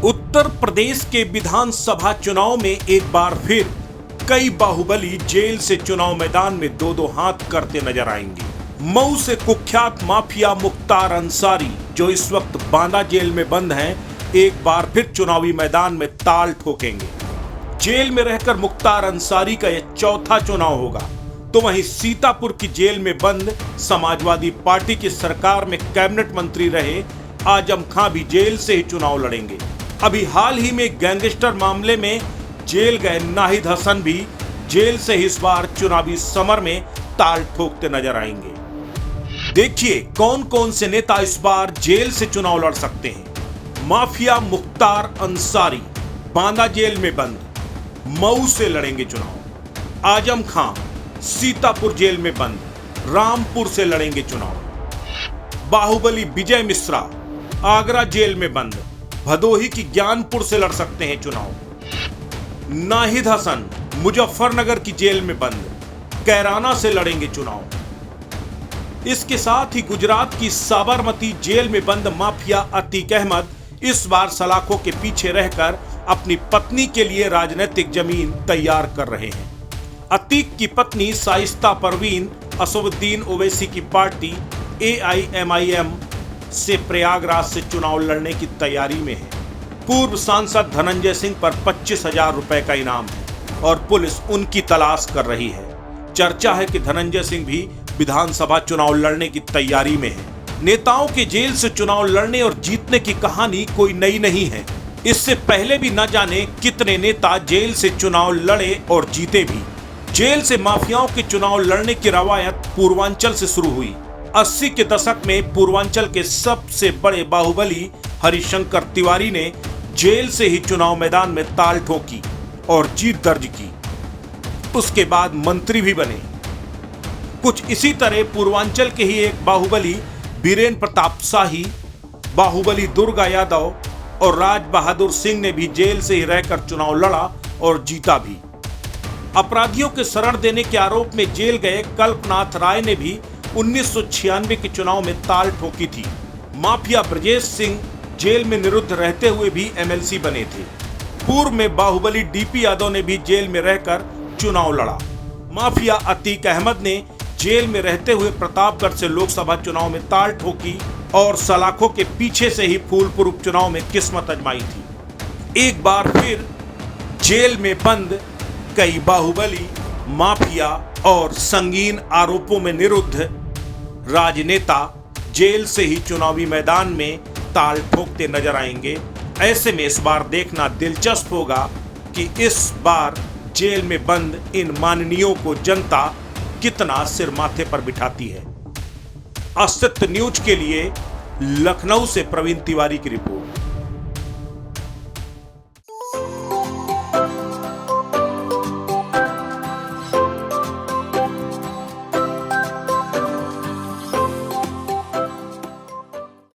उत्तर प्रदेश के विधानसभा चुनाव में एक बार फिर कई बाहुबली जेल से चुनाव मैदान में दो दो हाथ करते नजर आएंगे। मऊ से कुख्यात माफिया मुख्तार अंसारी, जो इस वक्त बांदा जेल में बंद हैं, एक बार फिर चुनावी मैदान में ताल ठोकेंगे। जेल में रहकर मुख्तार अंसारी का यह चौथा चुनाव होगा। तो वहीं सीतापुर की जेल में बंद समाजवादी पार्टी की सरकार में कैबिनेट मंत्री रहे आजम खां भी जेल से ही चुनाव लड़ेंगे। अभी हाल ही में गैंगस्टर मामले में जेल गए नाहिद हसन भी जेल से ही इस बार चुनावी समर में ताल ठोकते नजर आएंगे। देखिए कौन कौन से नेता इस बार जेल से चुनाव लड़ सकते हैं। माफिया मुख्तार अंसारी बांदा जेल में बंद, मऊ से लड़ेंगे चुनाव। आजम खां सीतापुर जेल में बंद, रामपुर से लड़ेंगे चुनाव। बाहुबली विजय मिश्रा आगरा जेल में बंद, भदोही की ज्ञानपुर से लड़ सकते हैं चुनाव। नाहिद हसन मुजफ्फरनगर की जेल में बंद, कैराना से लड़ेंगे चुनाव। इसके साथ ही गुजरात की साबरमती जेल में बंद माफिया अतीक अहमद इस बार सलाखों के पीछे रहकर अपनी पत्नी के लिए राजनीतिक जमीन तैयार कर रहे हैं। अतीक की पत्नी शाइस्ता परवीन असदुद्दीन ओवैसी की पार्टी AIMIM से प्रयागराज से चुनाव लड़ने की तैयारी में है। पूर्व सांसद धनंजय सिंह पर 25,000 रुपए का इनाम है और पुलिस उनकी तलाश कर रही है। चर्चा है कि धनंजय सिंह भी विधानसभा चुनाव लड़ने की तैयारी में है। नेताओं के जेल से चुनाव लड़ने और जीतने की कहानी कोई नई नहीं है। इससे पहले भी न जाने कितने नेता जेल से चुनाव लड़े और जीते भी। जेल से माफियाओं के चुनाव लड़ने की रवायत पूर्वांचल से शुरू हुई। 80 के दशक में पूर्वांचल के सबसे बड़े बाहुबली हरिशंकर तिवारी ने जेल से ही चुनाव मैदान में ताल ठोकी और जीत दर्ज की। उसके बाद मंत्री भी बने। कुछ इसी तरह पूर्वांचल के ही एक बाहुबली बीरेन प्रताप शाही, बाहुबली दुर्गा यादव और राज बहादुर सिंह ने भी जेल से ही रहकर चुनाव लड़ा और जीता भी। अपराधियों के शरण देने के आरोप में जेल गए कल्पनाथ राय ने भी 1996 के चुनाव में ताल ठोकी थी। माफिया ब्रजेश सिंह जेल में निरुद्ध रहते हुए भी MLC बने थे। पूर्व में बाहुबली DP यादव ने भी जेल में रहकर चुनाव लड़ा। माफिया अतीक अहमद ने जेल में रहते हुए प्रतापगढ़ से लोकसभा चुनाव में ताल ठोकी और सलाखों के पीछे से ही फूलपुर उपचुनाव में किस्मत आजमाई थी। एक बार फिर जेल में बंद कई बाहुबली, माफिया और संगीन आरोपों में निरुद्ध राजनेता जेल से ही चुनावी मैदान में ताल ठोकते नजर आएंगे। ऐसे में इस बार देखना दिलचस्प होगा कि इस बार जेल में बंद इन माननीयों को जनता कितना सिर माथे पर बिठाती है। अस्तित्व न्यूज के लिए लखनऊ से प्रवीण तिवारी की रिपोर्ट।